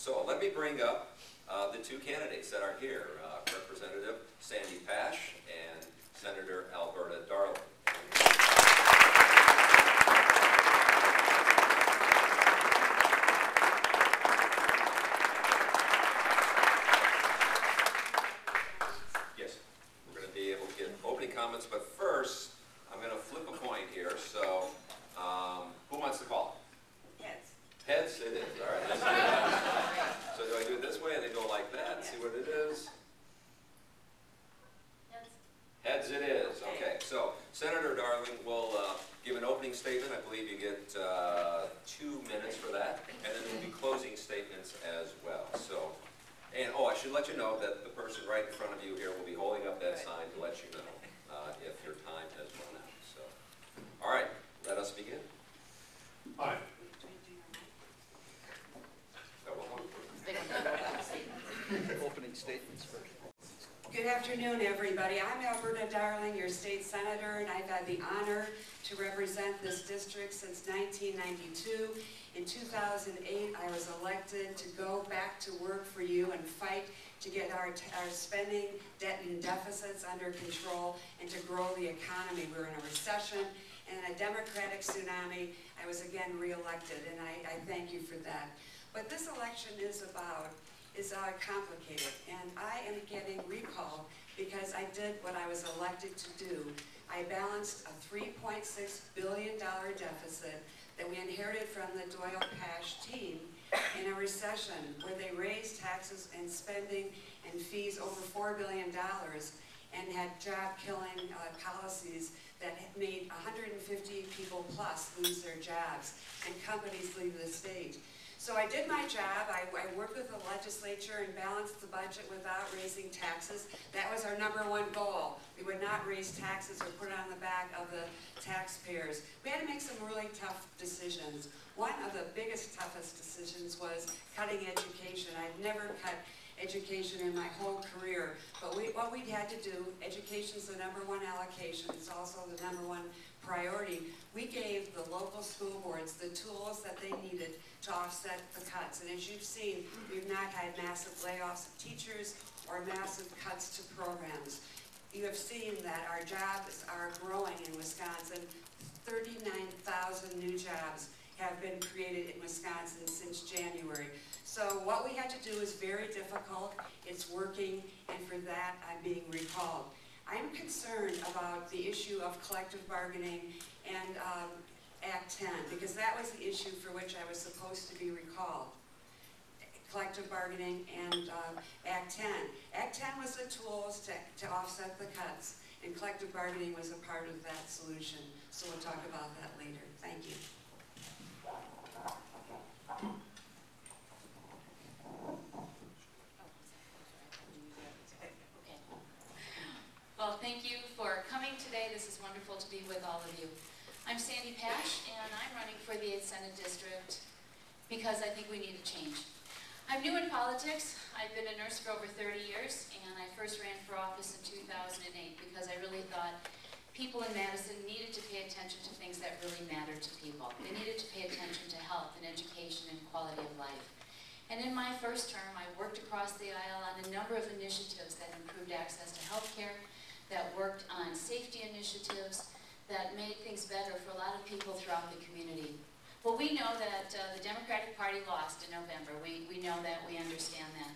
So let me bring up the two candidates that are here, Representative Sandy Pasch and Senator Alberta Darling. Yes, we're going to be able to get opening comments, but first I'm going to flip a coin here. So who wants to call? Heads. Heads? It is. All right. Let's do that. So do I do it this way and then go like that? See what it is? Heads. Heads it is. Okay. So Senator Darling will give an opening statement. I believe you get 2 minutes for that. And then there will be closing statements as well. So, and oh, I should let you know that the person right in front of you here will be holding up that sign to let you know if your time has run out. So, all right. Let us begin. Hi. Opening statements first. Good afternoon, everybody. I'm Alberta Darling, your state senator, and I've had the honor to represent this district since 1992. In 2008, I was elected to go back to work for you and fight to get our spending, debt, and deficits under control and to grow the economy. We were in a recession and a democratic tsunami. I was again reelected, and I thank you for that. What this election is about is complicated, and I am getting recalled because I did what I was elected to do. I balanced a $3.6 billion deficit that we inherited from the Pasch team in a recession where they raised taxes and spending and fees over $4 billion and had job-killing policies that made 150 people plus lose their jobs and companies leave the state. So I did my job. I worked with the legislature and balanced the budget without raising taxes. That was our #1 goal. We would not raise taxes or put it on the back of the taxpayers. We had to make some really tough decisions. One of the biggest, toughest decisions was cutting education. I've never cut education in my whole career, but what we had to do, education is the #1 allocation. It's also the #1 priority. We gave the local school boards the tools that they needed to offset the cuts. And as you've seen, we've not had massive layoffs of teachers or massive cuts to programs. You have seen that our jobs are growing in Wisconsin. 39,000 new jobs have been created in Wisconsin since January. So what we had to do is very difficult. It's working, and for that, I'm being recalled. I'm concerned about the issue of collective bargaining and Act 10, because that was the issue for which I was supposed to be recalled. Collective bargaining and Act 10. Act 10 was the tools to offset the cuts, and collective bargaining was a part of that solution. So we'll talk about that later. Thank you. Well, thank you for coming today. This is wonderful to be with all of you. I'm Sandy Pasch, and I'm running for the 8th Senate District because I think we need a change. I'm new in politics. I've been a nurse for over 30 years, and I first ran for office in 2008 because I really thought people in Madison needed to pay attention to things that really mattered to people. They needed to pay attention to health and education and quality of life. And in my first term, I worked across the aisle on a number of initiatives that improved access to health care, that worked on safety initiatives, that made things better for a lot of people throughout the community. Well, we know that the Democratic Party lost in November. We know that, we understand that.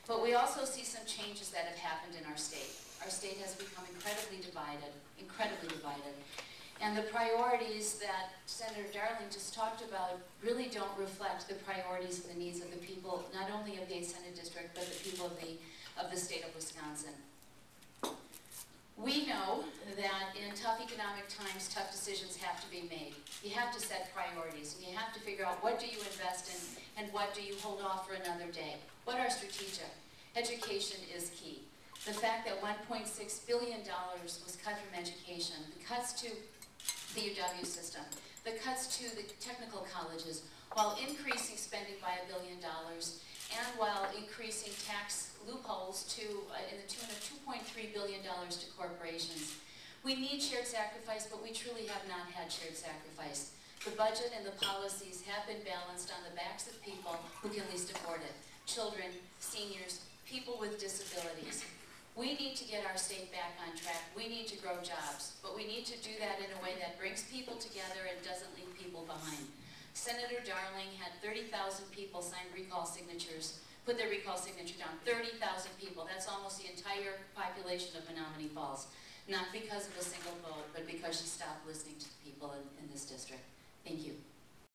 But we also see some changes that have happened in our state. Our state has become incredibly divided. And the priorities that Senator Darling just talked about really don't reflect the priorities and the needs of the people, not only of the 8th Senate District, but the people of the state of Wisconsin. We know that in tough economic times, tough decisions have to be made. You have to set priorities, and you have to figure out what do you invest in and what do you hold off for another day. What are strategic? Education is key. The fact that $1.6 billion was cut from education, the cuts to the UW system, the cuts to the technical colleges, while increasing spending by $1 billion, and while increasing tax loopholes in the tune of $2.3 billion to corporations. We need shared sacrifice, but we truly have not had shared sacrifice. The budget and the policies have been balanced on the backs of people who can least afford it. children, seniors, people with disabilities. We need to get our state back on track. We need to grow jobs, but we need to do that in a way that brings people together and doesn't leave people behind. Senator Darling had 30,000 people sign recall signatures, put their recall signature down. 30,000 people. That's almost the entire population of Menominee Falls. Not because of a single vote, but because she stopped listening to the people in this district. Thank you.